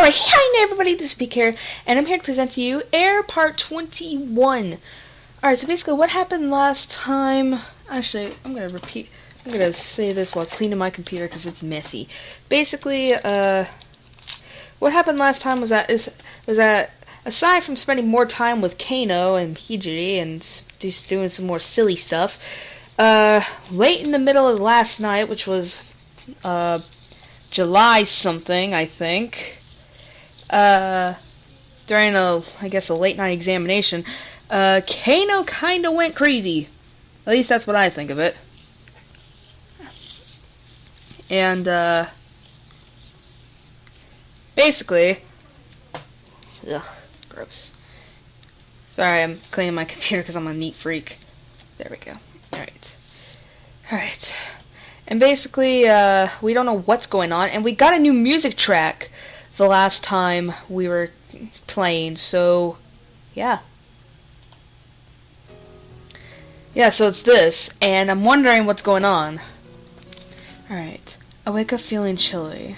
Alright, hi everybody, this is Pika here, and I'm here to present to you Air Part 21. Alright, so basically what happened last time, actually, I'm going to say this while cleaning my computer because it's messy. Basically, what happened last time was that aside from spending more time with Kano and Hijiri and just doing some more silly stuff, late in the middle of last night, which was, July something, I think, during a late night examination, Kano kinda went crazy. At least that's what I think of it. And, basically, ugh, gross. Sorry, I'm cleaning my computer because I'm a neat freak. There we go. Alright. And basically, we don't know what's going on, and we got a new music track the last time we were playing, so, yeah. Yeah, so it's this, and I'm wondering what's going on. Alright. I wake up feeling chilly.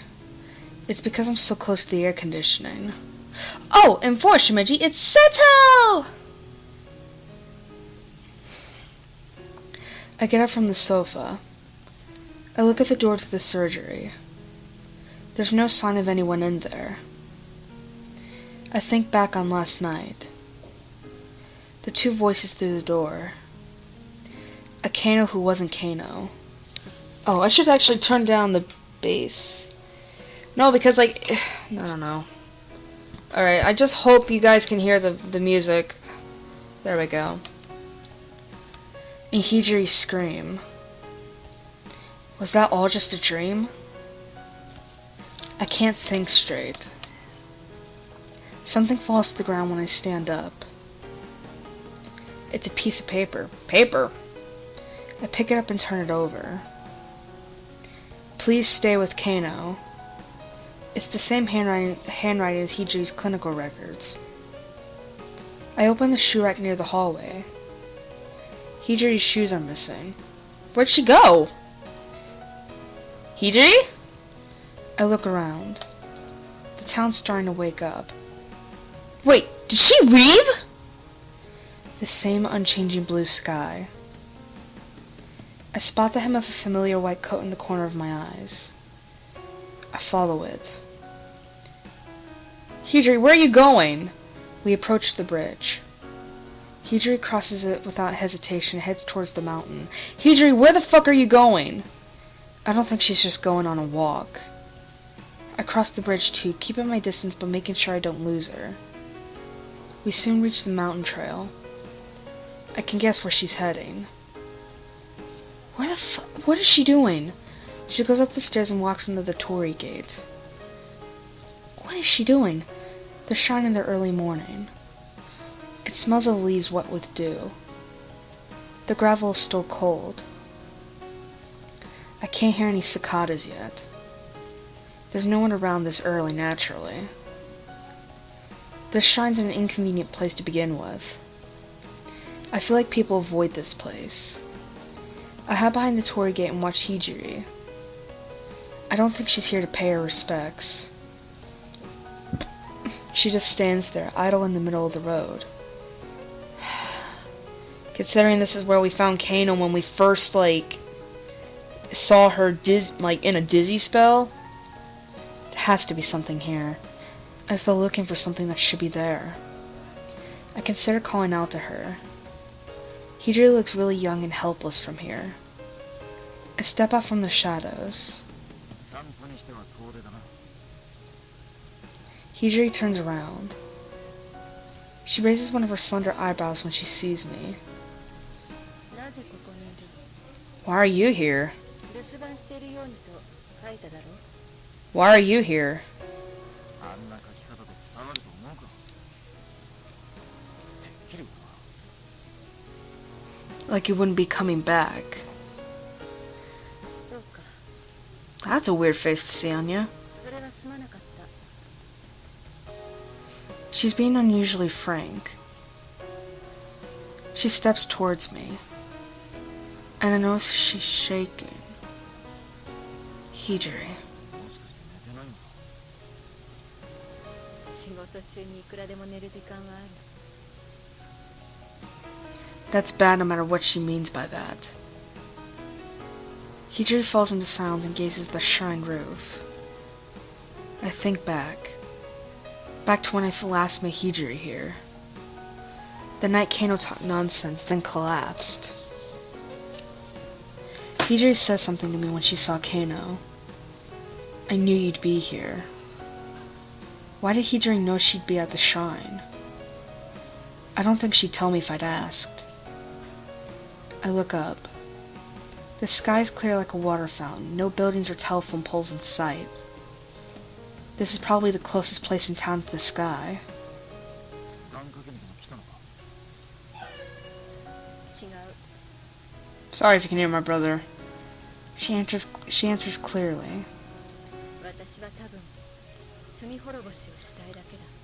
It's because I'm so close to the air conditioning. Oh, and for Shimeji, it's Seto! I get up from the sofa. I look at the door to the surgery. There's no sign of anyone in there. I think back on last night. The two voices through the door. A Kano who wasn't Kano. Oh, I should actually turn down the bass. No, because, like, I don't know. Alright, I just hope you guys can hear the music. There we go. And Hijiri's scream. Was that all just a dream? I can't think straight. Something falls to the ground when I stand up. It's a piece of paper. Paper! I pick it up and turn it over. Please stay with Kano. It's the same handwriting as Hijiri's clinical records. I open the shoe rack near the hallway. Hijiri's shoes are missing. Where'd she go? Hijiri? I look around. The town's starting to wake up. Wait, did she leave? The same unchanging blue sky. I spot the hem of a familiar white coat in the corner of my eyes. I follow it. Hijiri, where are you going? We approach the bridge. Hijiri crosses it without hesitation and heads towards the mountain. Hijiri, where the fuck are you going? I don't think she's just going on a walk. I cross the bridge too, keeping my distance but making sure I don't lose her. We soon reach the mountain trail. I can guess where she's heading. What is she doing? She goes up the stairs and walks into the torii gate. What is she doing? They're shining the early morning. It smells of leaves wet with dew. The gravel is still cold. I can't hear any cicadas yet. There's no one around this early, naturally. This shrine's in an inconvenient place to begin with. I feel like people avoid this place. I hide behind the torii gate and watch Hijiri. I don't think she's here to pay her respects. She just stands there, idle in the middle of the road. Considering this is where we found Kano when we first, saw her in a dizzy spell, there has to be something here, as though looking for something that should be there. I consider calling out to her. Hijiri looks really young and helpless from here. I step out from the shadows. Hijiri turns around. She raises one of her slender eyebrows when she sees me. Why are you here? Why are you here? Like you wouldn't be coming back. That's a weird face to see on you. She's being unusually frank. She steps towards me, and I notice she's shaking. Hijiri. That's bad no matter what she means by that. Hijiri falls into silence and gazes at the shrine roof. I think back to when I last met Hijiri here. The night Kano talked nonsense, then collapsed. Hijiri said something to me when she saw Kano. I knew you'd be here. Why did Hijiri know she'd be at the shrine? I don't think she'd tell me if I'd asked. I look up. The sky's clear like a water fountain, no buildings or telephone poles in sight. This is probably the closest place in town to the sky. Sorry if you can hear my brother. She answers clearly.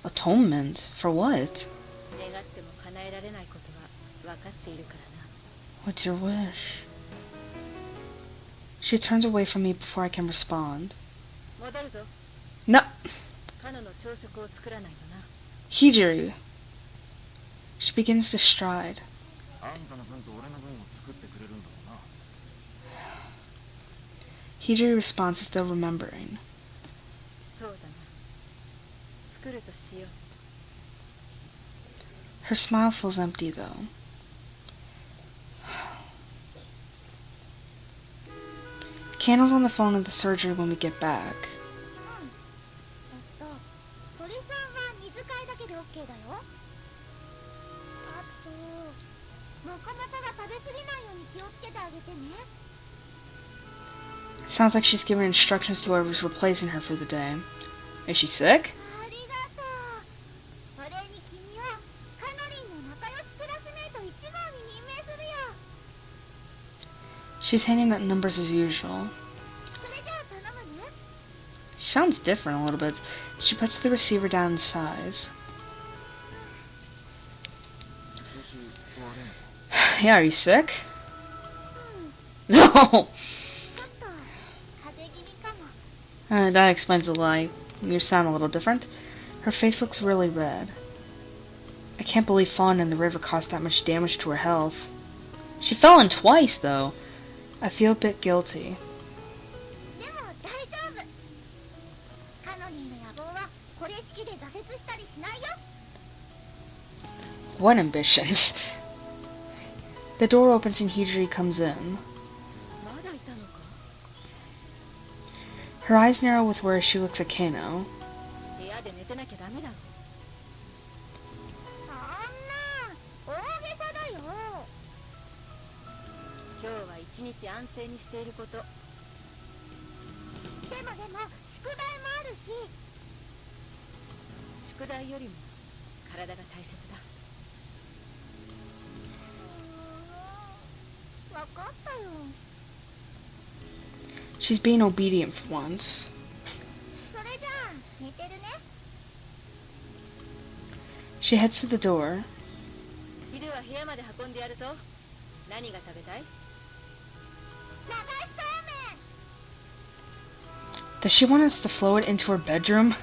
Atonement? For what? What's your wish? She turns away from me before I can respond. No! Hijiri! She begins to stride. Hijiri responds as though remembering. Her smile feels empty, though. Candle's on the phone at the surgery when we get back. Sounds like she's giving instructions to whoever's replacing her for the day. Is she sick? She's handing out numbers as usual. She sounds different a little bit. She puts the receiver down in size. Yeah, are you sick? No! That explains a lie. You sound a little different. Her face looks really red. I can't believe falling in the river caused that much damage to her health. She fell in twice, though. I feel a bit guilty. What ambitions? The door opens and Hijiri comes in. Her eyes narrow with worry as she looks at Kano. She's being obedient for once. She heads to the door. Does she want us to flow it into her bedroom?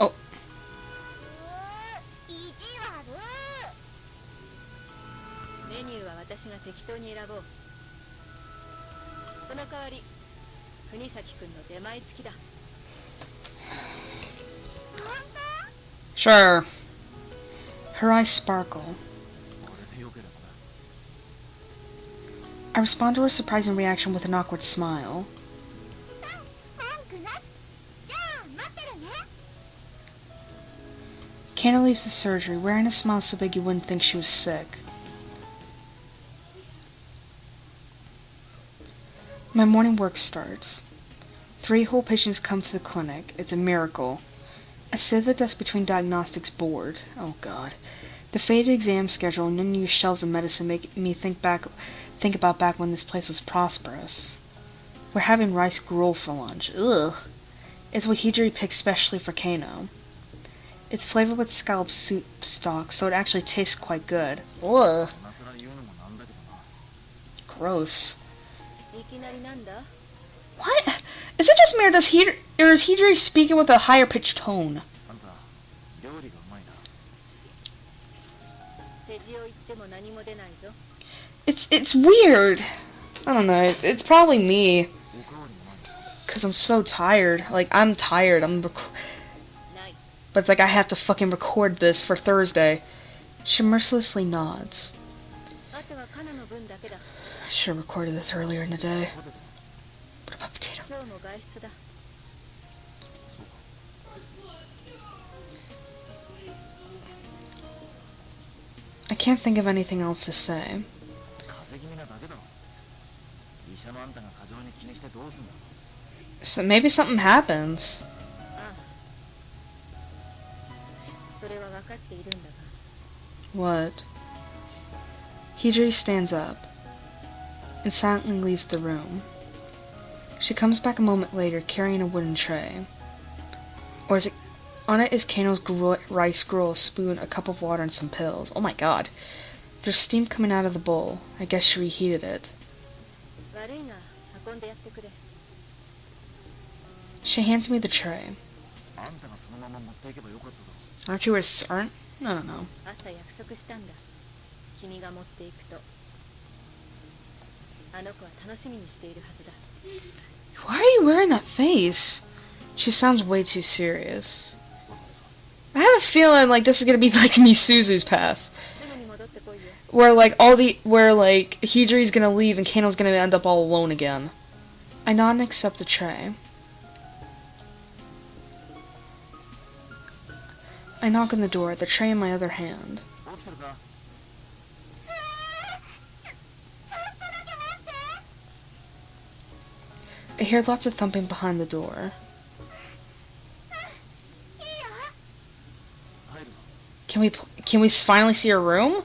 Oh. Sure. Her eyes sparkle. I respond to her surprising reaction with an awkward smile. Kano leaves the surgery, wearing a smile so big you wouldn't think she was sick. My morning work starts. 3 whole patients come to the clinic. It's a miracle. I sit at the desk between diagnostics bored. Oh god. The faded exam schedule and unused shelves of medicine make me think about back when this place was prosperous. We're having rice gruel for lunch. Ugh. It's what Hijiri picked specially for Kano. It's flavored with scallop soup stock, so it actually tastes quite good. Ugh. Gross. What? Is it just me or Or is Hidri speaking with a higher pitched tone? It's weird. I don't know. It's probably me. Cause I'm so tired. Like, I'm tired. But it's like I have to fucking record this for Thursday. She mercilessly nods. I should have recorded this earlier in the day. What about potato? I can't think of anything else to say. So maybe something happens. What? Hidri stands up and silently leaves the room. She comes back a moment later carrying a wooden tray. Or is it... On it is Kano's rice gruel, a spoon, a cup of water, and some pills. Oh my god. There's steam coming out of the bowl. I guess she reheated it. She hands me the tray. Aren't you aren't? No. Why are you wearing that face? She sounds way too serious. I have a feeling like this is gonna be like Misuzu's path. Where Hidri's gonna leave and Kano's gonna end up all alone again. I nod and accept the tray. I knock on the door, the tray in my other hand. I hear lots of thumping behind the door. Can we finally see her room?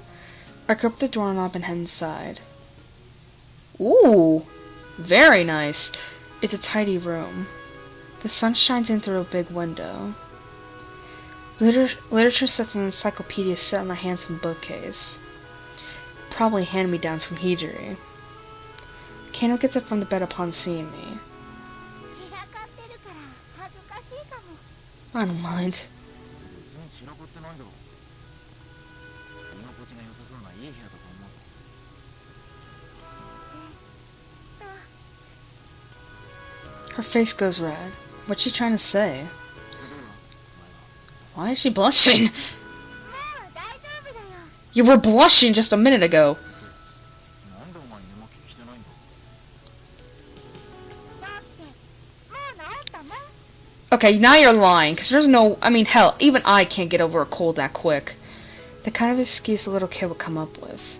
I grip the doorknob and head inside. Ooh, very nice. It's a tidy room. The sun shines in through a big window. Literature sets and encyclopedias set on a handsome bookcase. Probably hand-me-downs from Hidri. Kano gets up from the bed upon seeing me. I don't mind. Her face goes red. What's she trying to say? Why is she blushing? You were blushing just a minute ago. Okay, now you're lying, because there's no... I mean, hell, even I can't get over a cold that quick. The kind of excuse a little kid would come up with.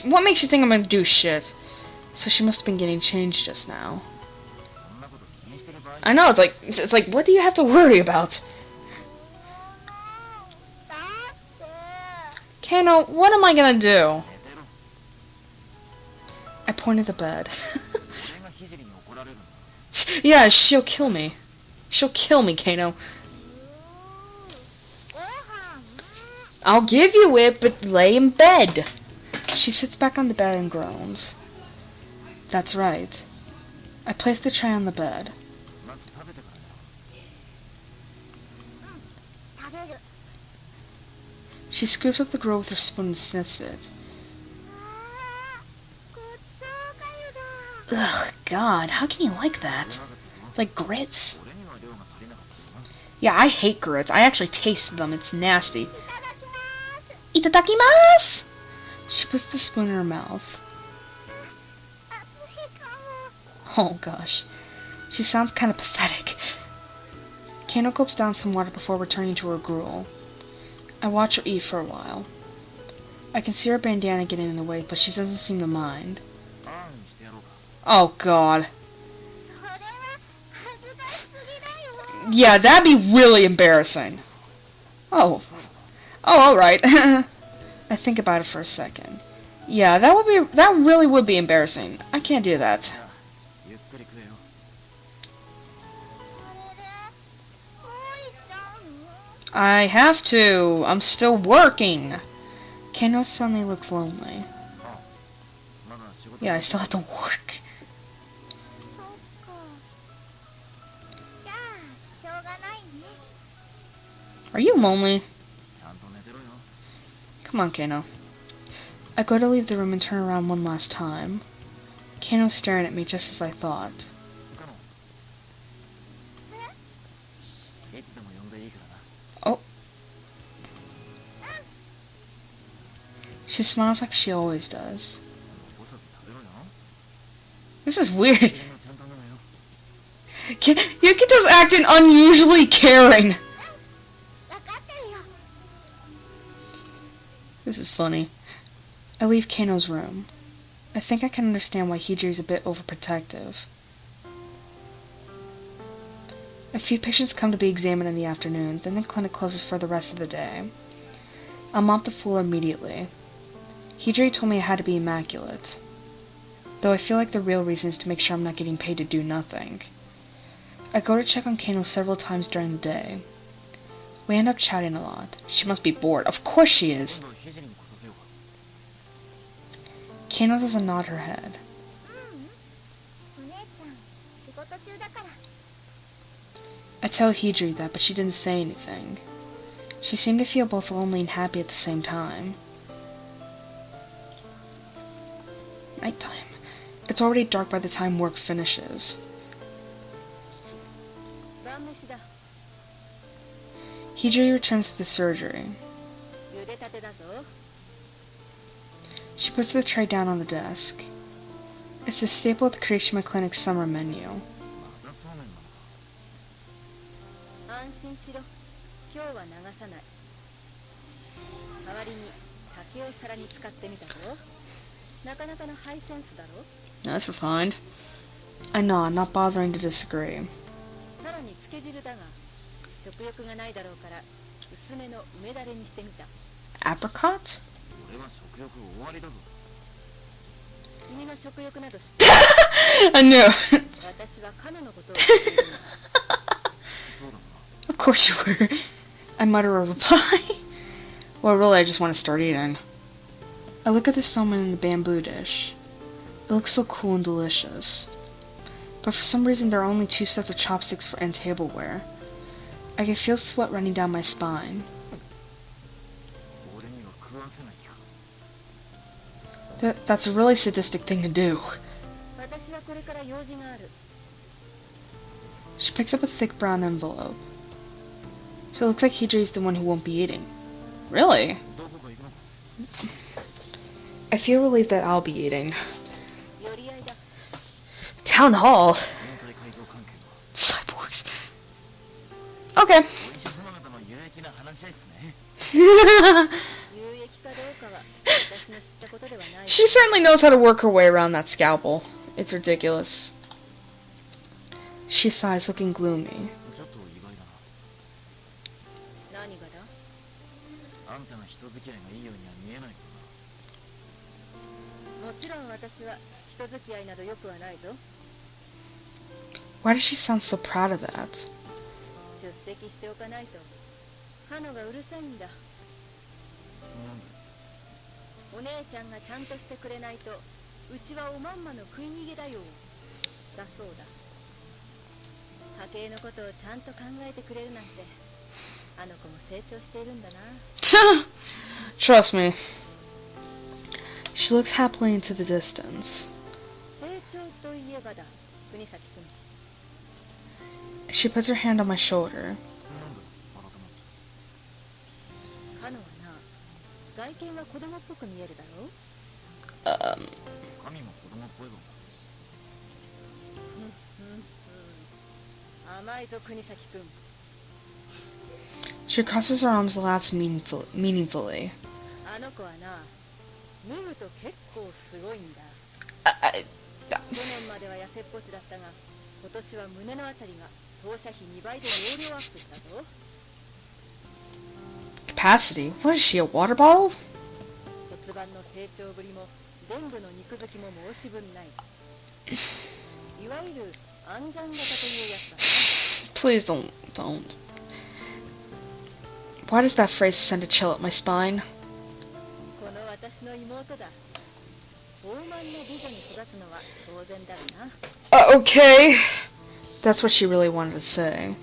What makes you think I'm gonna do shit? So she must have been getting changed just now. I know, it's like, what do you have to worry about? Kano, what am I gonna do? I point at the bed. Yeah, she'll kill me. She'll kill me, Kano. I'll give you it, but lay in bed. She sits back on the bed and groans. That's right. I place the tray on the bed. She scoops up the gruel with her spoon and sniffs it. Ugh, God, how can you like that? It's like grits. Yeah, I hate grits. I actually tasted them. It's nasty. Itadakimasu! She puts the spoon in her mouth. Oh gosh. She sounds kind of pathetic. Kano gulps down some water before returning to her gruel. I watch her eat for a while. I can see her bandana getting in the way, but she doesn't seem to mind. Oh god. Yeah, that'd be really embarrassing. Oh. Oh, alright. I think about it for a second. Yeah, that really would be embarrassing. I can't do that. I have to. I'm still working. Kano suddenly looks lonely. Yeah, I still have to work. Are you lonely? Come on, Kano. I go to leave the room and turn around one last time. Kano's staring at me just as I thought. Oh. She smiles like she always does. This is weird. Yukito's acting unusually caring. This is funny. I leave Kano's room. I think I can understand why Hijiri's a bit overprotective. A few patients come to be examined in the afternoon, then the clinic closes for the rest of the day. I'll mop the floor immediately. Hijiri told me I had to be immaculate. Though I feel like the real reason is to make sure I'm not getting paid to do nothing. I go to check on Kano several times during the day. We end up chatting a lot. She must be bored. Of course she is! Kano doesn't nod her head. I tell Hijiri that, but she didn't say anything. She seemed to feel both lonely and happy at the same time. Nighttime. It's already dark by the time work finishes. Hijiri returns to the surgery. She puts the tray down on the desk. It's a staple of the Kirishima Clinic's summer menu. That's refined. I nod, not bothering to disagree. Apricot? I knew. Of course you were. I mutter a reply. Well, really, I just want to start eating. I look at the salmon in the bamboo dish. It looks so cool and delicious. But for some reason, there are only 2 sets of chopsticks and tableware. I can feel sweat running down my spine. That's a really sadistic thing to do. She picks up a thick brown envelope. She looks like Hijiri's the one who won't be eating. Really? I feel relieved that I'll be eating. Town Hall? Cyborgs. Okay. She certainly knows how to work her way around that scalpel. It's ridiculous. She sighs, looking gloomy. Why does she sound so proud of that? Trust me. She looks happily into the distance. She puts her hand on my shoulder. She crosses her arms and laughs meaningfully. Capacity? What is she, a water bottle? Please don't. Why does that phrase send a chill up my spine? Okay. That's what she really wanted to say.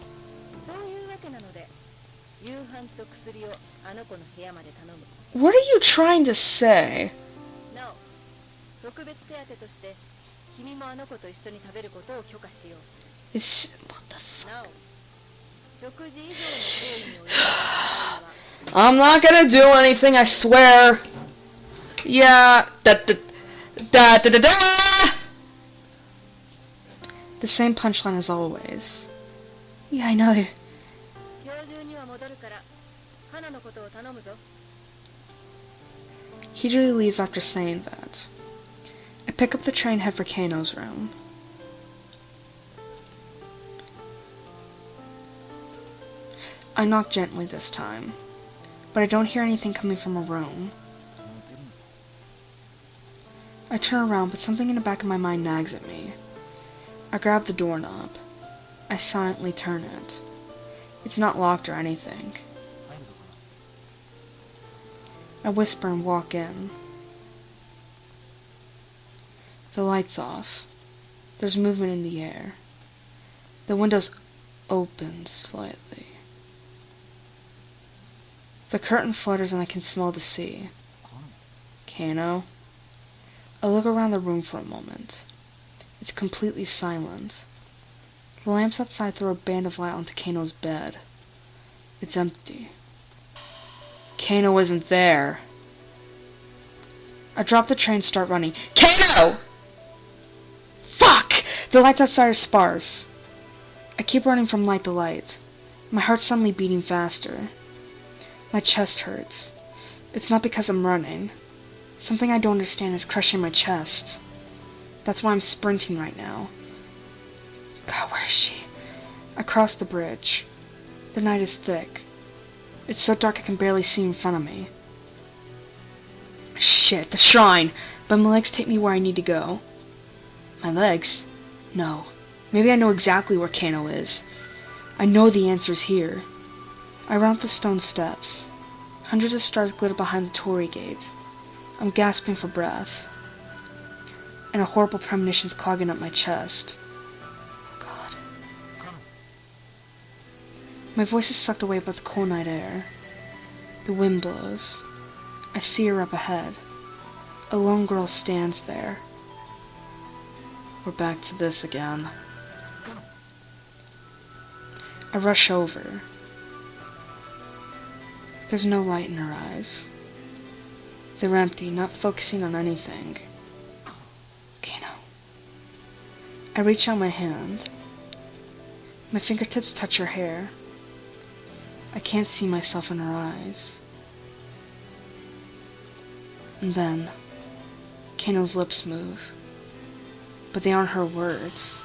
What are you trying to say? Is she, what the fuck? I'm not gonna do anything, I swear. Yeah. Da da da da da da. The same punchline as always. Yeah, I know. He usually leaves after saying that. I pick up the tray and head for Kano's room. I knock gently this time, but I don't hear anything coming from a room. I turn around, but something in the back of my mind nags at me. I grab the doorknob. I silently turn it. It's not locked or anything. I whisper and walk in. The light's off. There's movement in the air. The windows open slightly. The curtain flutters and I can smell the sea. Kano? I look around the room for a moment. It's completely silent. The lamps outside throw a band of light onto Kano's bed. It's empty. Kano isn't there. I drop the tray and start running. Kano! Fuck! The lights outside are sparse. I keep running from light to light. My heart's suddenly beating faster. My chest hurts. It's not because I'm running. Something I don't understand is crushing my chest. That's why I'm sprinting right now. God, where is she? I cross the bridge. The night is thick. It's so dark I can barely see in front of me. Shit, the shrine! But my legs take me where I need to go. My legs? No. Maybe I know exactly where Kano is. I know the answer's here. I run up the stone steps. Hundreds of stars glitter behind the torii gate. I'm gasping for breath. And a horrible premonition's clogging up my chest. God. My voice is sucked away by the cool night air. The wind blows. I see her up ahead. A lone girl stands there. We're back to this again. I rush over. There's no light in her eyes. They're empty, not focusing on anything. Kano. I reach out my hand. My fingertips touch her hair. I can't see myself in her eyes. And then, Kano's lips move. But they aren't her words.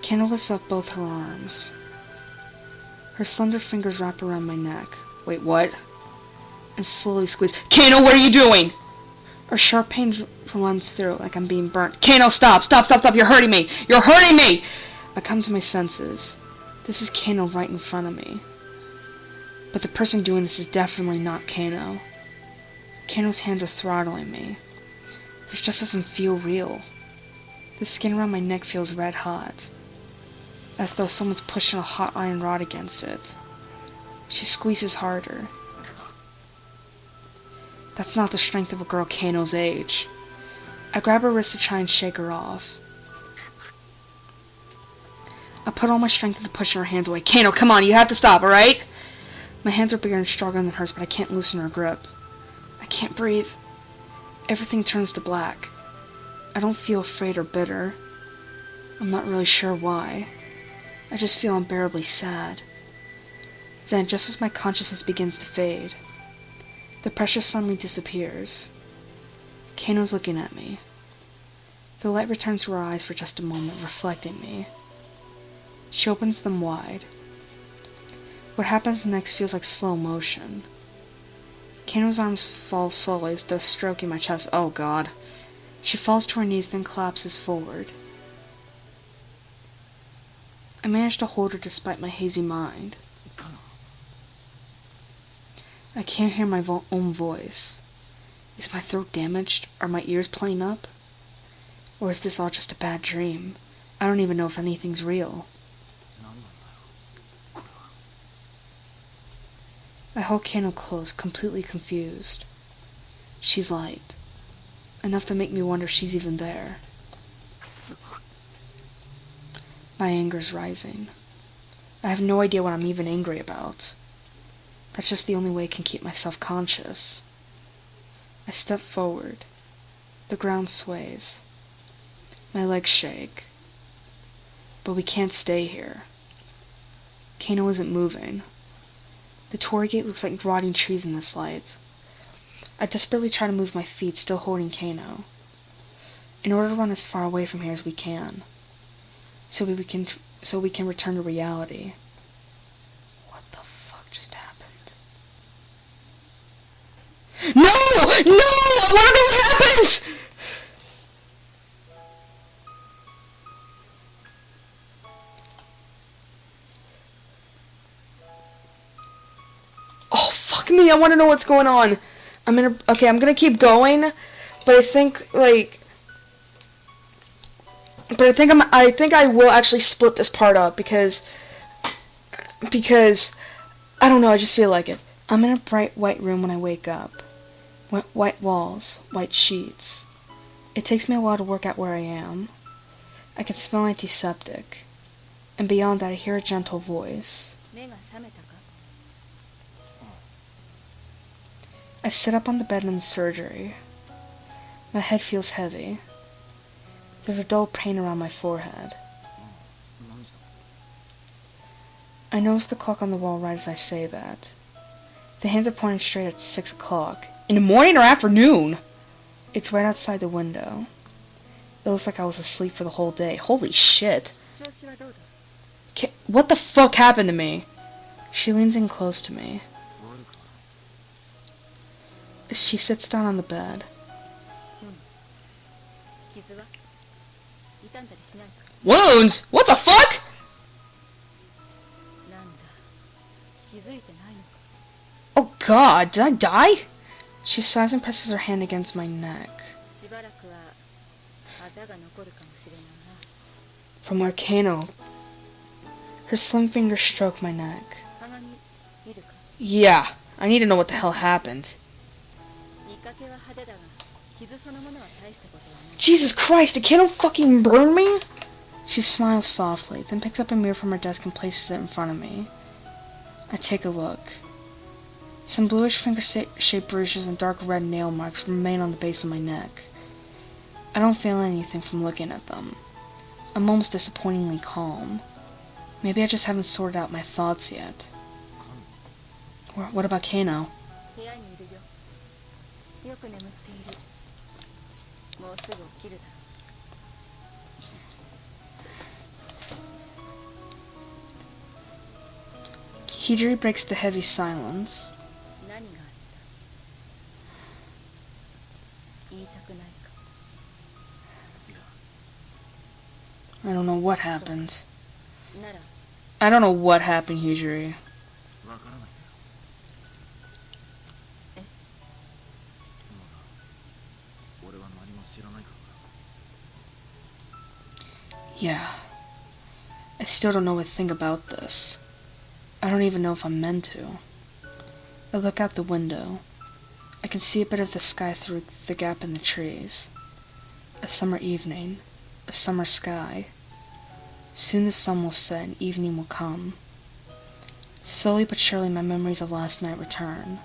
Kano lifts up both her arms. Her slender fingers wrap around my neck. Wait, what? And slowly squeeze. Kano, what are you doing? Her sharp pain runs through like I'm being burnt. Kano, stop! Stop, stop, stop! You're hurting me! You're hurting me! I come to my senses. This is Kano right in front of me. But the person doing this is definitely not Kano. Kano's hands are throttling me. This just doesn't feel real. The skin around my neck feels red hot. As though someone's pushing a hot iron rod against it. She squeezes harder. That's not the strength of a girl Kano's age. I grab her wrist to try and shake her off. I put all my strength into pushing her hands away. Kano, come on, you have to stop, alright? My hands are bigger and stronger than hers, but I can't loosen her grip. I can't breathe. Everything turns to black. I don't feel afraid or bitter. I'm not really sure why. I just feel unbearably sad. Then, just as my consciousness begins to fade, the pressure suddenly disappears. Kano's looking at me. The light returns to her eyes for just a moment, reflecting me. She opens them wide. What happens next feels like slow motion. Kano's arms fall slowly as though stroking my chest. Oh God. She falls to her knees, then collapses forward. I managed to hold her despite my hazy mind. I can't hear my own voice. Is my throat damaged? Are my ears playing up? Or is this all just a bad dream? I don't even know if anything's real. I hold Kano close, completely confused. She's light. Enough to make me wonder if she's even there. My anger's rising. I have no idea what I'm even angry about. That's just the only way I can keep myself conscious. I step forward. The ground sways. My legs shake. But we can't stay here. Kano isn't moving. The torii gate looks like rotting trees in this light. I desperately try to move my feet, still holding Kano, in order to run as far away from here as we can, so we can return to reality. What the fuck just happened? No! No! I wanna know what happened! Oh, fuck me, I wanna know what's going on. I'm gonna keep going, but I think I will actually split this part up because I don't know, I just feel like it. I'm in a bright white room when I wake up. White walls, white sheets. It takes me a while to work out where I am. I can smell antiseptic. And beyond that, I hear a gentle voice. I sit up on the bed in the surgery. My head feels heavy. There's a dull pain around my forehead. I notice the clock on the wall right as I say that. The hands are pointing straight at 6 o'clock. In the morning or afternoon? It's right outside the window. It looks like I was asleep for the whole day. Holy shit. What the fuck happened to me? She leans in close to me. She sits down on the bed. Wounds? What the fuck? Oh god, did I die? She sighs and presses her hand against my neck. From where Kano. Her slim fingers stroke my neck. Yeah, I need to know what the hell happened. Jesus Christ, did Kano fucking burn me? She smiles softly, then picks up a mirror from her desk and places it in front of me. I take a look. Some bluish finger-shaped bruises and dark red nail marks remain on the base of my neck. I don't feel anything from looking at them. I'm almost disappointingly calm. Maybe I just haven't sorted out my thoughts yet. What about Kano? Hijiri breaks the heavy silence. I don't know what happened. I don't know what happened, Hijiri. Yeah. I still don't know a thing about this. I don't even know if I'm meant to. I look out the window. I can see a bit of the sky through the gap in the trees. A summer evening. A summer sky. Soon the sun will set and evening will come. Slowly but surely my memories of last night return.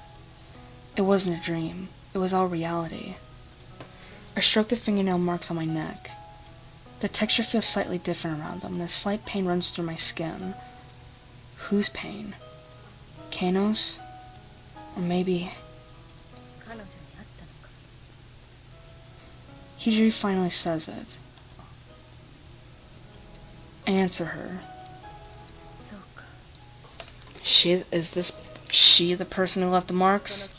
It wasn't a dream. It was all reality. I stroke the fingernail marks on my neck. The texture feels slightly different around them, and a slight pain runs through my skin. Whose pain? Kano's? Or maybe... Hijiri finally says it. I answer her. Is she the person who left the marks?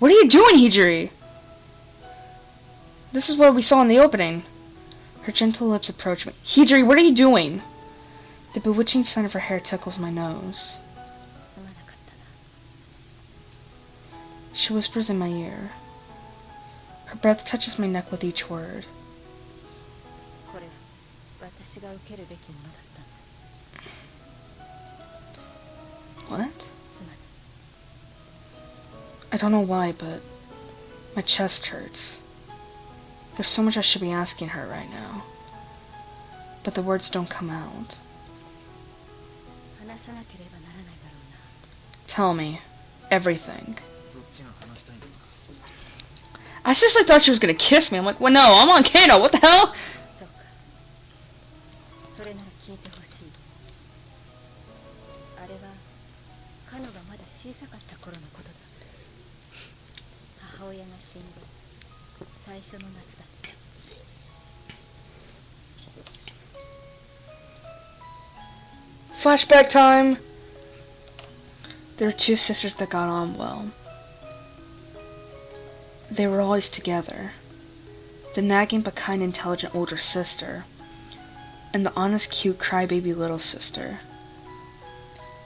What are you doing, Hijiri? This is what we saw in the opening. Her gentle lips approach me. Hijiri, what are you doing? The bewitching scent of her hair tickles my nose. She whispers in my ear. Her breath touches my neck with each word. What? I don't know why, but my chest hurts. There's so much I should be asking her right now. But the words don't come out. Tell me. Everything. I seriously thought she was gonna kiss me. I'm like, well, no, I'm on Kano. What the hell? Flashback time! There were two sisters that got on well. They were always together. The nagging but kind, intelligent older sister, and the honest, cute, crybaby little sister.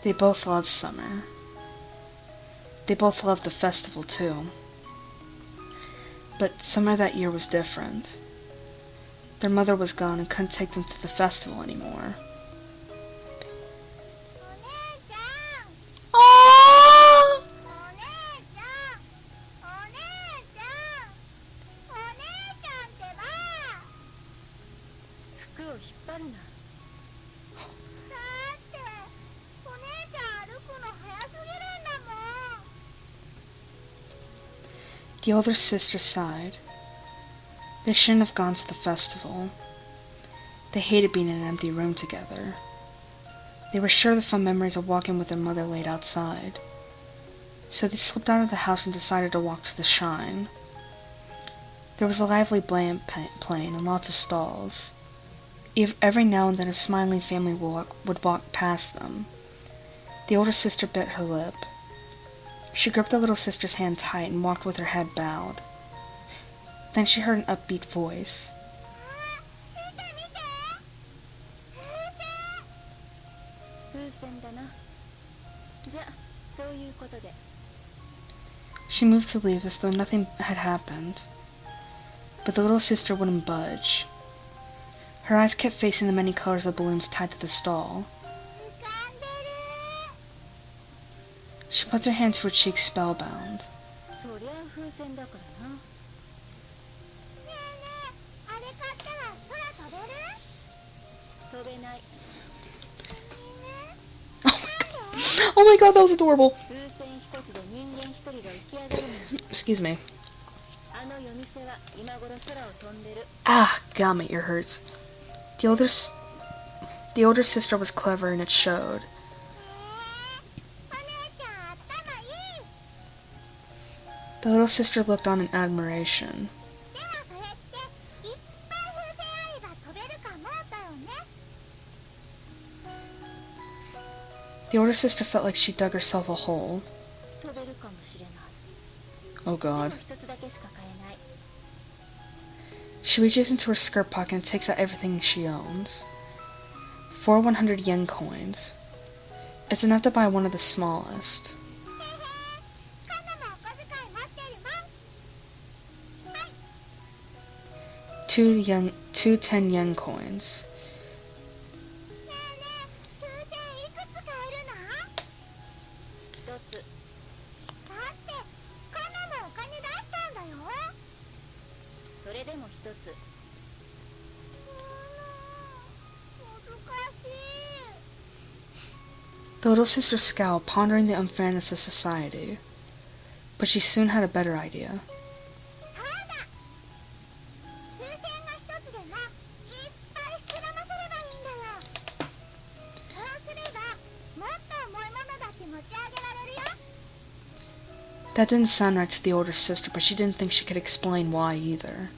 They both loved summer. They both loved the festival too. But summer that year was different. Their mother was gone and couldn't take them to the festival anymore. Aww! The older sister sighed. They shouldn't have gone to the festival. They hated being in an empty room together. They were sure the fun memories of walking with their mother laid outside. So they slipped out of the house and decided to walk to the shrine. There was a lively band playing and lots of stalls. Every now and then a smiling family would walk past them. The older sister bit her lip. She gripped the little sister's hand tight and walked with her head bowed. Then she heard an upbeat voice. She moved to leave as though nothing had happened. But the little sister wouldn't budge. Her eyes kept facing the many colors of balloons tied to the stall. She puts her hand to her cheek spellbound. Oh my god, that was adorable. Excuse me. Ah, God, my ear hurts. The older sister was clever and it showed. The little sister looked on in admiration. The older sister felt like she dug herself a hole. Oh god. She reaches into her skirt pocket and takes out everything she owns. 4 100 yen coins. It's enough to buy one of the smallest. 2 10-yen coins. The little sister scowled, pondering the unfairness of society. But she soon had a better idea. That didn't sound right to the older sister, but she didn't think she could explain why either.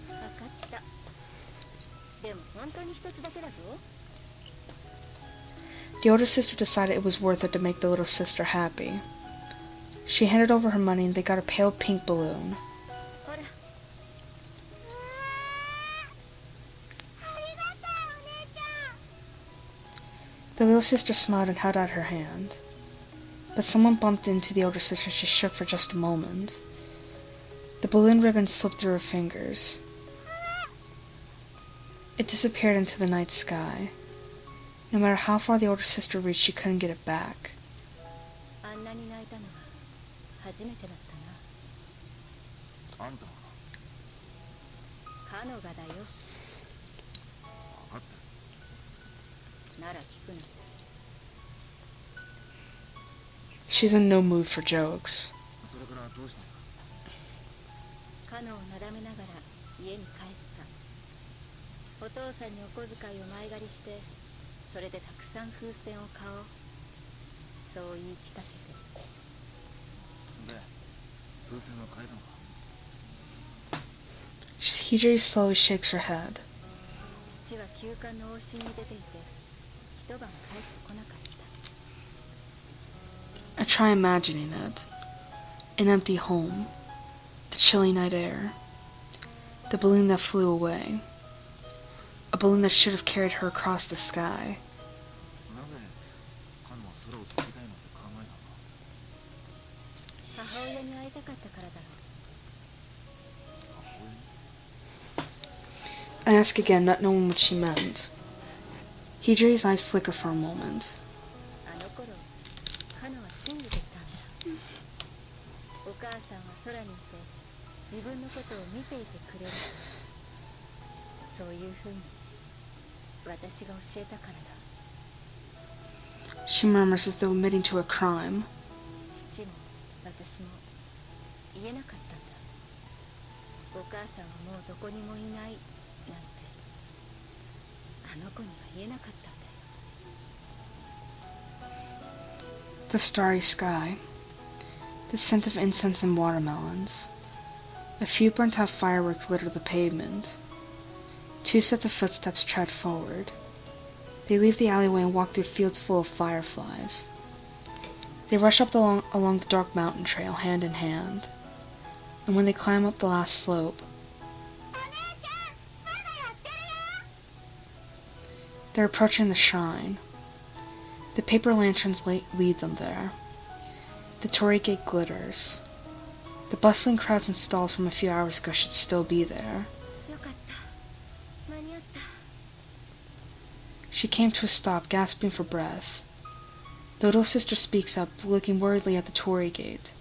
The older sister decided it was worth it to make the little sister happy. She handed over her money and they got a pale pink balloon. The little sister smiled and held out her hand. But someone bumped into the older sister and she shook for just a moment. The balloon ribbon slipped through her fingers. It disappeared into the night sky. No matter how far the older sister reached, she couldn't get it back. She's in no mood for jokes. Hijiri slowly shakes her head. I try imagining it. An empty home. The chilly night air. The balloon that flew away. A balloon that should have carried her across the sky. I ask again, not knowing what she meant. Hijiri's eyes flicker for a moment. She murmurs as though admitting to a crime. The starry sky. The scent of incense and watermelons. A few burnt-out fireworks litter the pavement. Two sets of footsteps tread forward. They leave the alleyway and walk through fields full of fireflies. They rush up along the dark mountain trail, hand in hand. And when they climb up the last slope, they're approaching the shrine. The paper lanterns lead them there. The torii gate glitters. The bustling crowds and stalls from a few hours ago should still be there. She came to a stop, gasping for breath. The little sister speaks up, looking worriedly at the torii gate.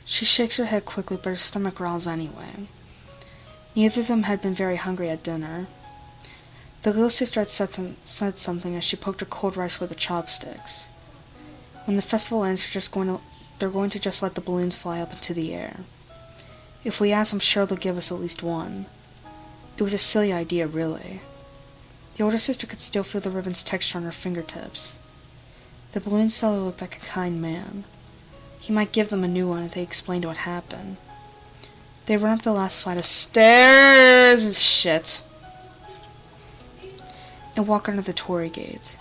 She shakes her head quickly, but her stomach growls anyway. Neither of them had been very hungry at dinner. The little sister had said something as she poked her cold rice with the chopsticks. When the festival ends, they're going to just let the balloons fly up into the air. If we ask, I'm sure they'll give us at least one. It was a silly idea, really. The older sister could still feel the ribbon's texture on her fingertips. The balloon seller looked like a kind man. He might give them a new one if they explained what happened. They run up the last flight of stairs and walk under the torii gate.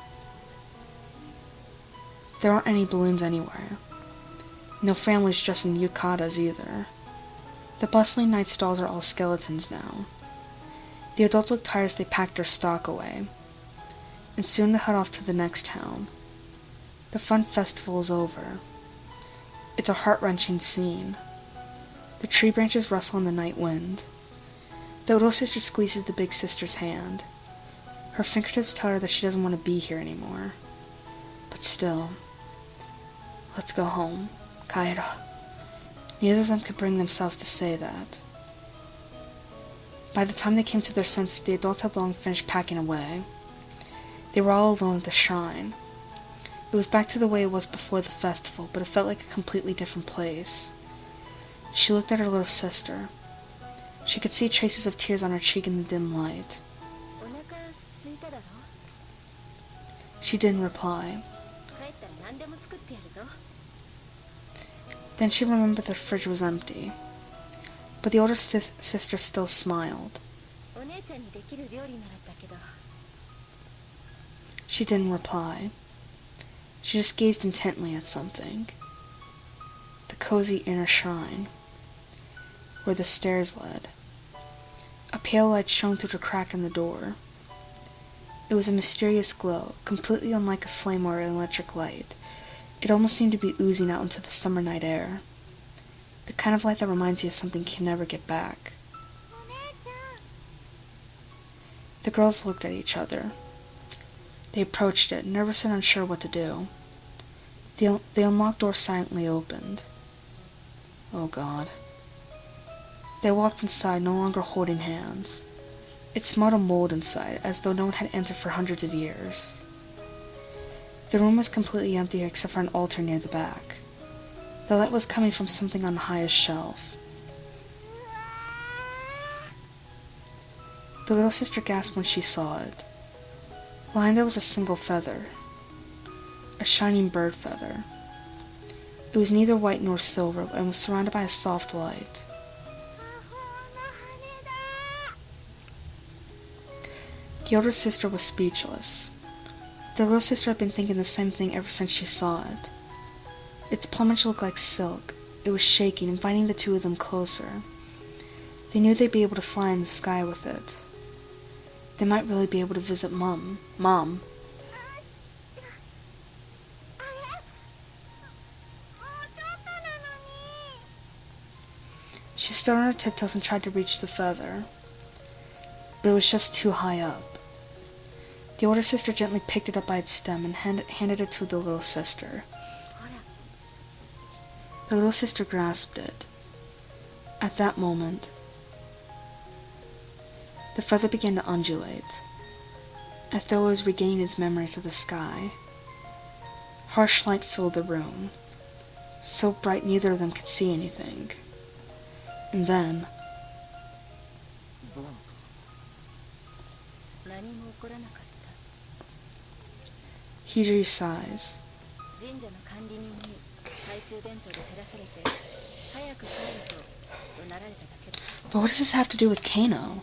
There aren't any balloons anywhere. No families dressed in yukatas either. The bustling night stalls are all skeletons now. The adults look tired as they pack their stock away. And soon they head off to the next town. The fun festival is over. It's a heart-wrenching scene. The tree branches rustle in the night wind. The little sister squeezes the big sister's hand. Her fingertips tell her that she doesn't want to be here anymore. But still, let's go home, Kaira. Neither of them could bring themselves to say that. By the time they came to their senses, the adults had long finished packing away. They were all alone at the shrine. It was back to the way it was before the festival, but it felt like a completely different place. She looked at her little sister. She could see traces of tears on her cheek in the dim light. She didn't reply. Then she remembered the fridge was empty. But the older sister still smiled. She didn't reply. She just gazed intently at something. The cozy inner shrine, where the stairs led. A pale light shone through the crack in the door. It was a mysterious glow, completely unlike a flame or an electric light. It almost seemed to be oozing out into the summer night air. The kind of light that reminds you of something you can never get back. The girls looked at each other. They approached it, nervous and unsure what to do. The unlocked door silently opened. Oh God. They walked inside, no longer holding hands. It smelled of mold inside, as though no one had entered for hundreds of years. The room was completely empty except for an altar near the back. The light was coming from something on the highest shelf. The little sister gasped when she saw it. Lying there was a single feather. A shining bird feather. It was neither white nor silver, and was surrounded by a soft light. The older sister was speechless. The little sister had been thinking the same thing ever since she saw it. Its plumage looked like silk. It was shaking, inviting the two of them closer. They knew they'd be able to fly in the sky with it. They might really be able to visit Mom. She stood on her tiptoes and tried to reach the feather, but it was just too high up. The older sister gently picked it up by its stem and handed it to the little sister. The little sister grasped it. At that moment, the feather began to undulate, as though it was regaining its memory to the sky. Harsh light filled the room, so bright neither of them could see anything. And then, he drew sighs. But what does this have to do with Kano?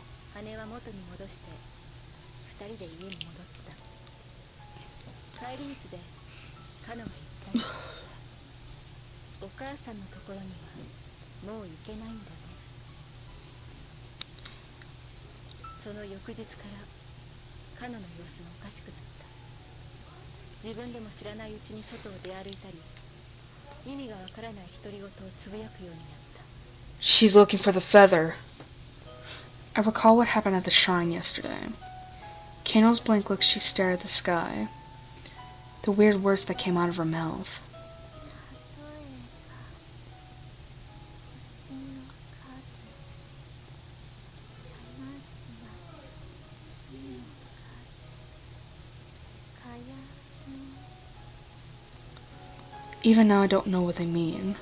She's looking for the feather. I recall what happened at the shrine yesterday. Kano's blank look, she stared at the sky. The weird words that came out of her mouth. Even now I don't know what they mean.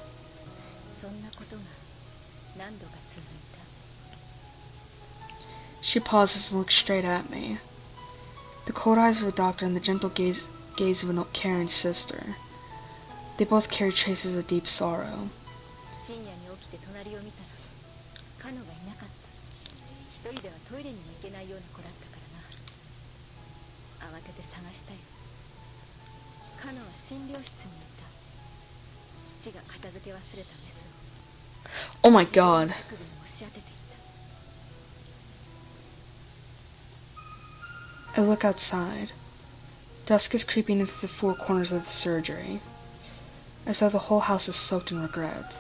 She pauses and looks straight at me. The cold eyes of a doctor and the gentle gaze of a caring sister. They both carry traces of deep sorrow. Oh my God. I look outside. Dusk is creeping into the four corners of the surgery, as though the whole house is soaked in regret.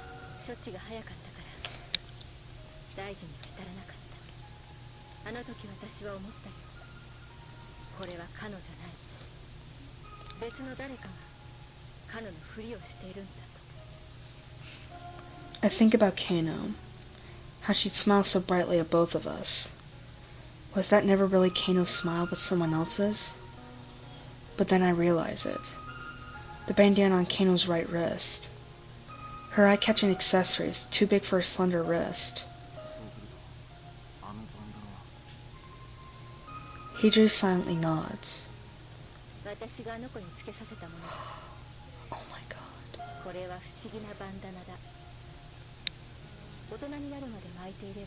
I think about Kano, how she'd smile so brightly at both of us. Was that never really Kano's smile but someone else's? But then I realize it. the bandana on Kano's right wrist. Her eye-catching accessories, too big for her slender wrist. Hijiri silently nods. Oh my god. これは不思議なバンダナだ。大人になるまで巻いていれ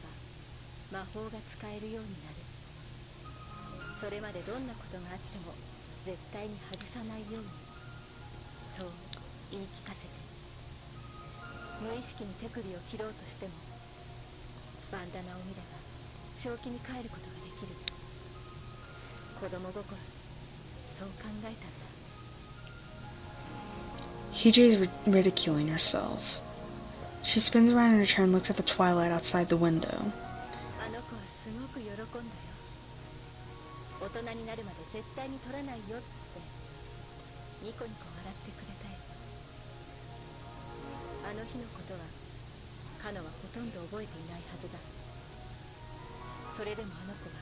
ば魔法が使えるようになる。それまでどんなことがあっても絶対に外さないように、そう言い聞かせて。無意識に手首を切ろうとしてもバンダナを見れば正気に帰ることができる。子供心にそう考えたんだ。 Hijiri's ridiculing herself. She spins around in her chair and looks at the twilight outside the window. あの子はすごく喜んだよ。大人になるまで絶対に取らないよってニコニコ笑ってくれたよ。あの日のことはカノはほとんど覚えていないはずだ。それでもあの子は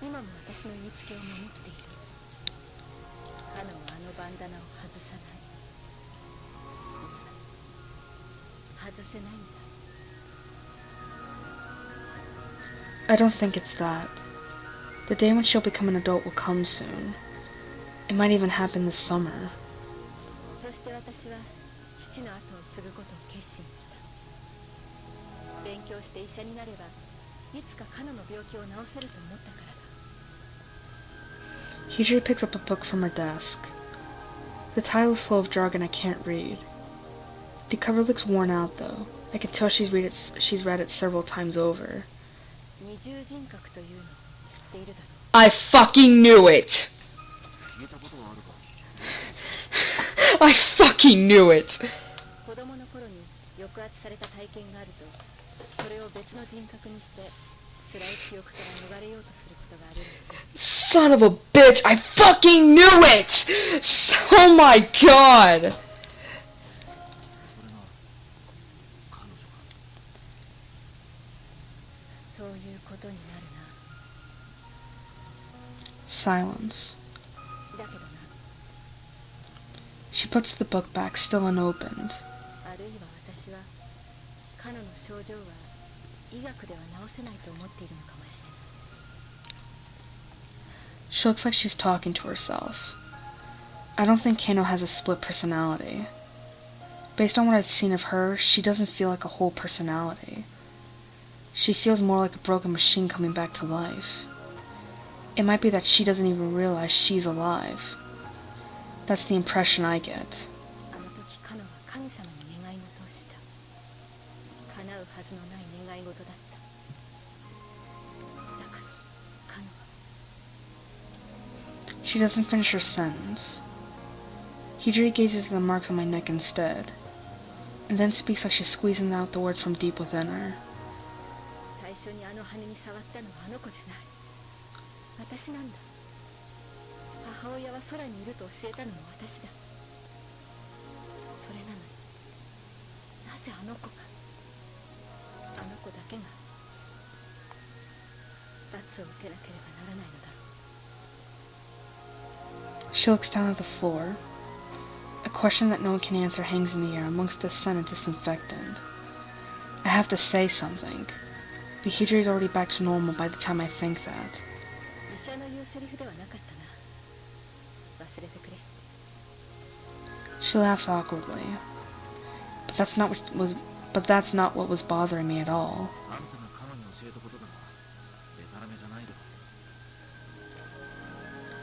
今も私の言いつけを守っている。カノはあのバンダナを外さない。外せないんだ。 I don't think it's that. The day when she'll become an adult will come soon. It might even happen this summer. そして私は父の後を継ぐことを決心した。勉強して医者になればいつかカノの病気を治せると思ったからだ。 Hijiri picks up a book from her desk. The title is full of jargon I can't read. The cover looks worn out though. I can tell she's read it several times over. 二重人格というのを知っているだろう。 I fucking knew it! I fucking knew it! 子供の頃に抑圧された体験があると、それを別の人格にして辛い記憶から逃れようとすることがあるらしい。 Son of a bitch! I fucking knew it! Oh my god! そういうことになるな。 Silence. だけどな。 She puts the book back, still unopened. あるいは私はカノの症状は医学では治せないと思っているのかもしれない。 She looks like she's talking to herself. I don't think Kano has a split personality. Based on what I've seen of her, she doesn't feel like a whole personality. She feels more like a broken machine coming back to life. It might be that she doesn't even realize she's alive. That's the impression I get. あの時カノは神様に願い事をした。叶うはずのない願い事だった。だからカノは。 She doesn't finish her sentence. Hijiri gazes at the marks on my neck instead, and then speaks like she's squeezing out the words from deep within her. 最初にあの羽に触ったのはあの子じゃない。私なんだ。母親は空にいると教えたのも私だ。それなのになぜあの子が、あの子だけが罰を受けなければならないのだろう。 She looks down at the floor. A question that no one can answer hangs in the air amongst the scent of disinfectant. I have to say something. The Hijiri is already back to normal by the time I think that. 医者の言うセリフではなかったな。忘れてくれ。 She laughs awkwardly. But that's not what was bothering me at all.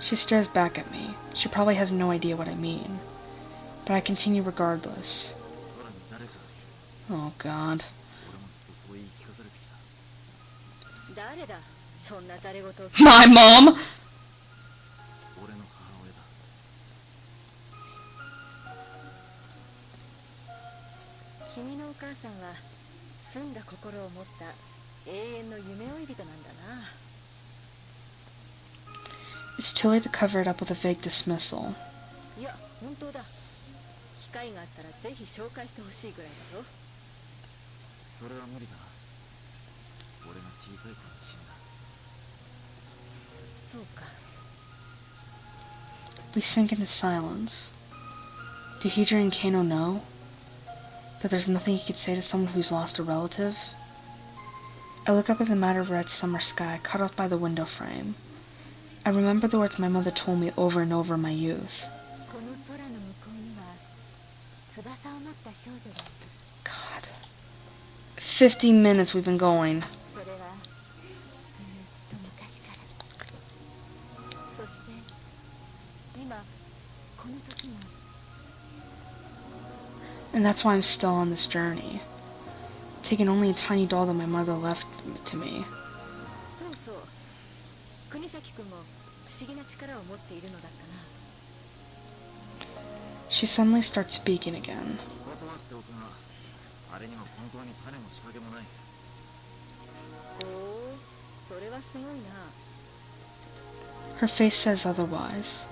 She stares back at me. She probably has no idea what I mean. But I continue regardless. Oh god. 誰だ、そんなざれ言を。 My mom! 君のお母さんは澄んだ心を持った永遠の夢追い人なんだな。 It's too late to cover it up with a vague dismissal. いや、本当だ。機会があったらぜひ紹介してほしいぐらいだぞ。それは無理だな。俺が小さい頃に死んだ。そうか。 We sink into silence. Do Hidri and Kano know that there's nothing he could say to someone who's lost a relative? I look up at the matte red summer sky cut off by the window frame. I remember the words my mother told me over and over in my youth. God. 50 minutes we've been going. And that's why I'm still on this journey, taking only a tiny doll that my mother left to me. She suddenly starts speaking again. Her face says otherwise.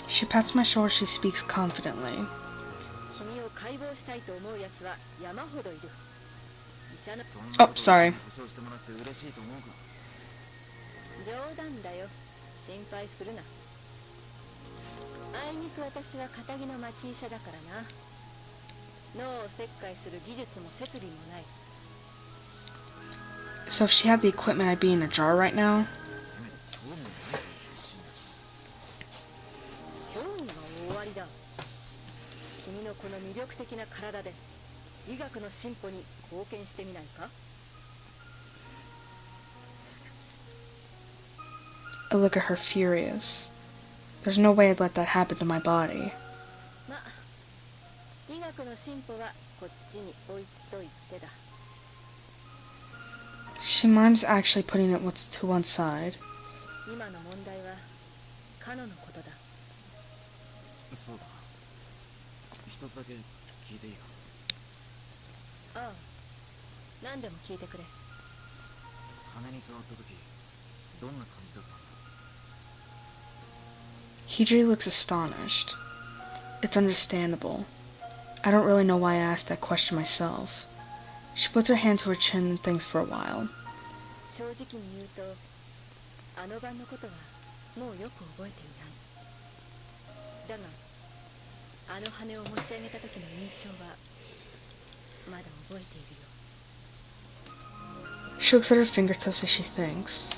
She pats my shoulder. She speaks confidently. Oh, sorry. So if she had the equipment, I'd be in a jar right now? I look at her furious. There's no way I'd let that happen to my body. She mimes actually putting it to one side. Hidri looks astonished. It's understandable. I don't really know why I asked that question myself. She puts her hand to her chin and thinks for a while. She looks at her fingertips as she thinks.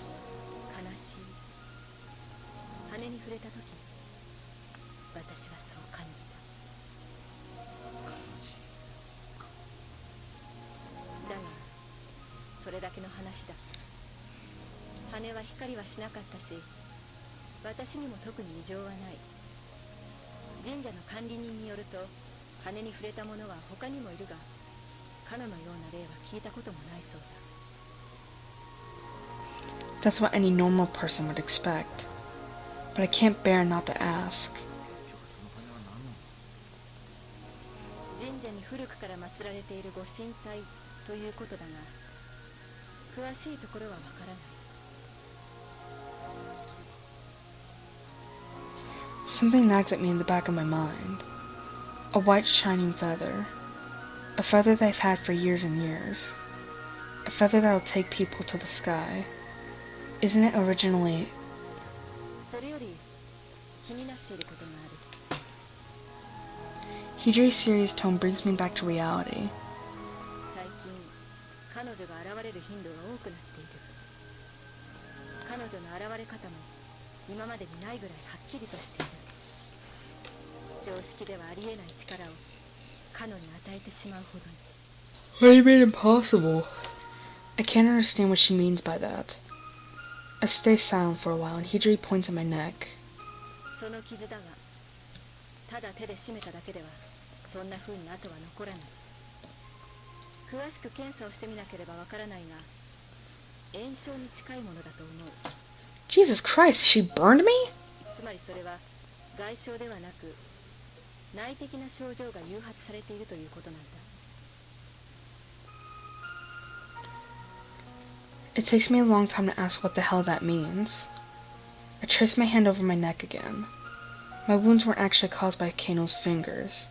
That's what any normal person would expect. But I can't bear not to ask. Something nags at me in the back of my mind. A white shining feather. A feather that I've had for years and years. A feather that'll take people to the sky. Isn't it originally... Hidri's serious tone brings me back to reality. What do you mean impossible? I can't understand what she means by that. I stay silent for a while, and Hidri points at my neck. Jesus Christ, she burned me? It takes me a long time to ask what the hell that means. I trace my hand over my neck again. My wounds weren't actually caused by Kano's fingers.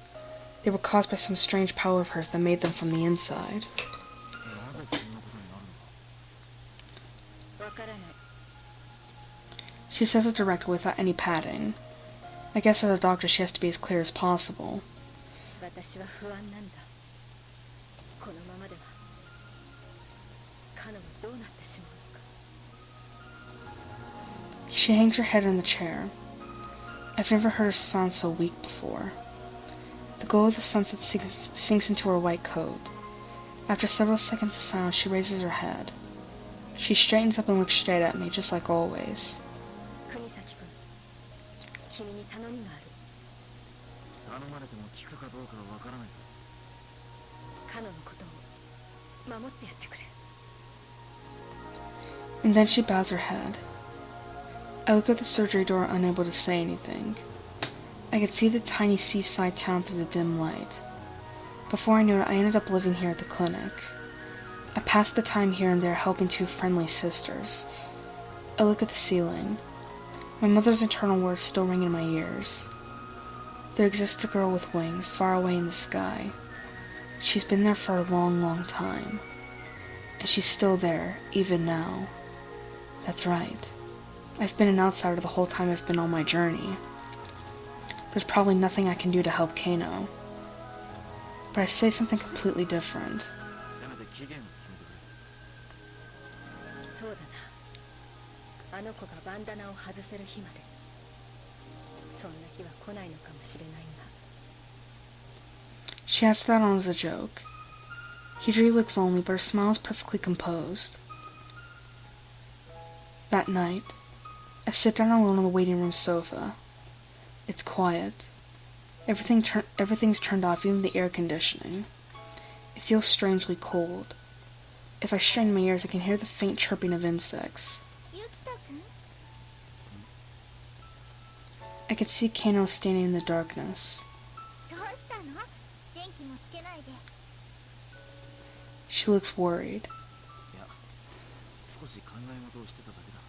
They were caused by some strange power of hers that made them from the inside. なぜそんなことになるのか。わからない。 She says it directly without any padding. I guess as a doctor she has to be as clear as possible. 私は不安なんだ。このままではカノはどうなってしまうのか。 She hangs her head in the chair. I've never heard her sound so weak before. The glow of the sunset sinks into her white coat. After several seconds of silence, she raises her head. She straightens up and looks straight at me, just like always. 国崎君、君に頼みがある。頼まれても聞くかどうかはわからないぞ。カノのことを守ってやってくれ。 And then she bows her head. I look at the surgery door, unable to say anything. I could see the tiny seaside town through the dim light. Before I knew it, I ended up living here at the clinic. I passed the time here and there helping two friendly sisters. I look at the ceiling. My mother's internal words still ring in my ears. There exists a girl with wings, far away in the sky. She's been there for a long, long time. And she's still there, even now. That's right. I've been an outsider the whole time I've been on my journey. There's probably nothing I can do to help Kano. But I say something completely different. せめて期限を決めてくれ。そうだな。あの子がバンダナを外せる日まで。そんな日は来ないのかもしれないが。 She adds that on as a joke. Hidri looks lonely, but her smile is perfectly composed. That night, I sit down alone on the waiting room sofa. It's quiet. Everything's turned off, even the air conditioning. It feels strangely cold. If I strain my ears, I can hear the faint chirping of insects. I can see Kano standing in the darkness. She looks worried. いや、少し考え事をしてただけだ。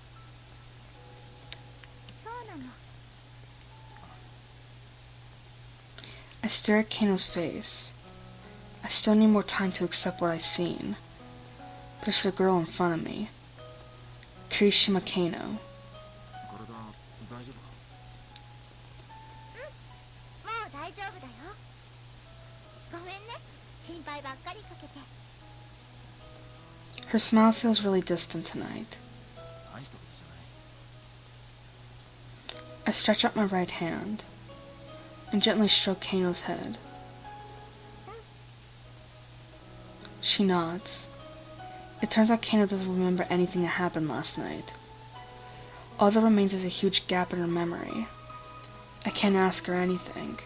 I stare at Kano's face. I still need more time to accept what I've seen. There's the girl in front of me. Kirishima Kano. 体大丈夫か。もう大丈夫だよ。ごめんね、心配ばっかりかけて。 Her smile feels really distant tonight. 大したことじゃない。 I stretch out my right hand and gently stroke Kano's head. She nods. It turns out Kano doesn't remember anything that happened last night. All that remains is a huge gap in her memory. I can't ask her anything.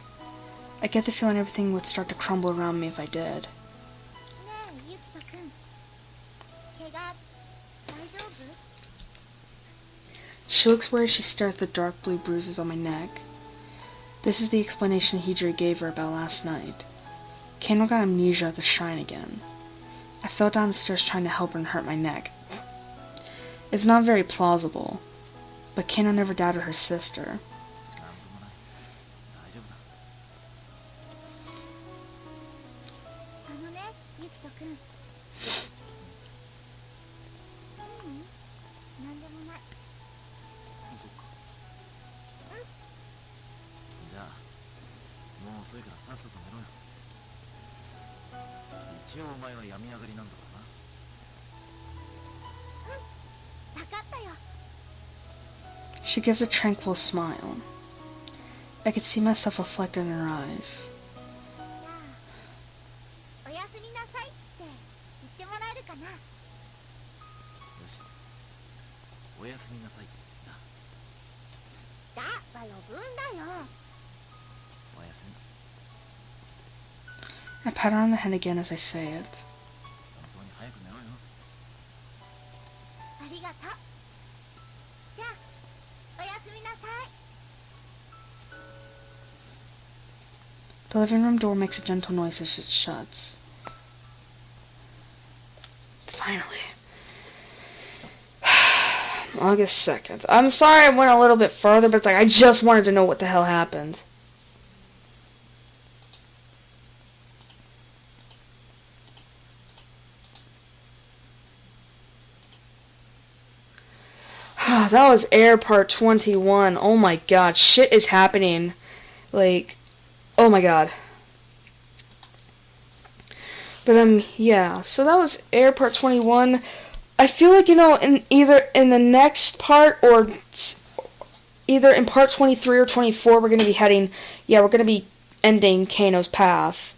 I get the feeling everything would start to crumble around me if I did. ねえ、ユキト君。怪我大丈夫？ She looks worried as she stares at the dark blue bruises on my neck. This is the explanation Hidri gave her about last night. Kano got amnesia at the shrine again. I fell down the stairs trying to help her and hurt my neck. It's not very plausible, but Kano never doubted her sister. なんともない。大丈夫だ。あのね、ユキト君。なんでもない。そっか。じゃあ、もう遅いからさっさと寝ろよ。一応お前は病み上がりなんだからな。わかったよ。 She gives a tranquil smile. I could see myself reflected in her eyes. じゃあ、おやすみなさいって言ってもらえるかな。よし。おやすみなさい。な。だは呼ぶんだよ。おやすみ。 I pat her on the head again as I say it. 本当に早く寝ろよ。ありがとう。じゃあ、おやすみなさい。 The living room door makes a gentle noise as it shuts. Finally. August 2nd. I'm sorry I went a little bit further, but it's like I just wanted to know what the hell happened. That was Air Part 21. Oh my god, shit is happening. Like, oh my god. But, yeah, so that was Air Part 21. I feel like, in either in the next part or either in Part 23 or 24, we're going to be ending Kano's path.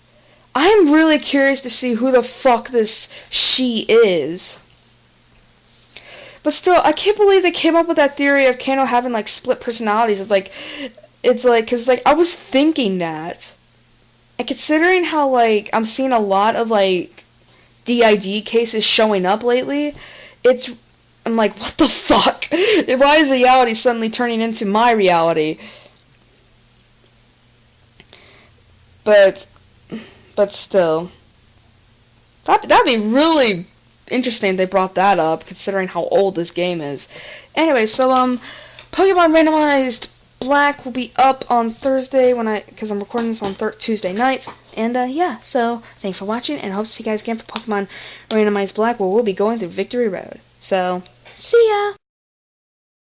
I'm really curious to see who the fuck this she is. But still, I can't believe they came up with that theory of Kano having, like, split personalities. Because, I was thinking that. And considering how, like, I'm seeing a lot of, like, DID cases showing up lately, I'm like, what the fuck? Why is reality suddenly turning into my reality? But still. That'd be really interesting if they brought that up, considering how old this game is. Anyway, so, Pokemon Randomized Black will be up on Thursday because I'm recording this on Tuesday night. And, yeah, so, thanks for watching, and I hope to see you guys again for Pokemon Randomized Black, where we'll be going through Victory Road. So, see ya!